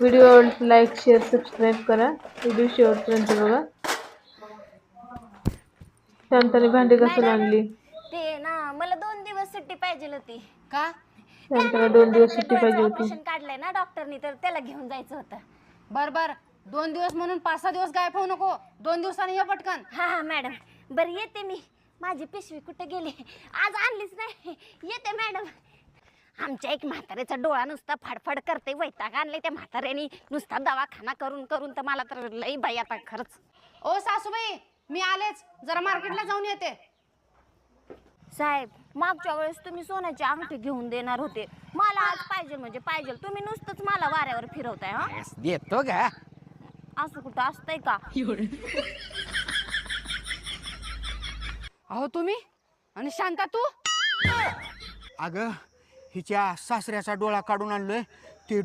Video आवडल्यास like share subscribe करा. Video शेवटपर्यंत बघा. शांताने भांडी घासून मॅडम आणली. ते ना मला 2 दिवस सुट्टी पाहिजे होती. का? शांताला 2 दिवस ते सुट्टी डोळ्याचं पाहिजे होती. ऑपरेशन काढलंय ना डॉक्टरनी, तर त्याला घेऊन जायचं होतं. बर बर 2 दिवस म्हणून 5-6 दिवस गायब होऊ नको. 2 दिवसांनी ये पटकन. हा हा मॅडम, बरं येते मी. माझी पिशवी कुठे गेली? आज आणलीच नाही. येते मॅडम. आमच्या एक म्हाताऱ्याचा डोळा नुसता फडफड करते. वैताग आणले त्या म्हाताऱ्यानी. नुसता दवाखाना करून करून तर मला तर लई बाई आता खरंच. ओ सासूबाई, मी आलेच. जरा मार्केटला जाऊन येते. साहेब, मागच्या वेळेस तुम्ही सोन्याची अंगठी घेऊन देणार होते. मला आज पाहिजे म्हणजे पाहिजे. तुम्ही नुसतंच मला वाऱ्यावर फिरवताय. हा, देतो का? असं कुठं असतंय का? अहो तुम्ही आणि शांता तू. अगं हिच्या सासऱ्याचा डोळा काढून आणलोय. ते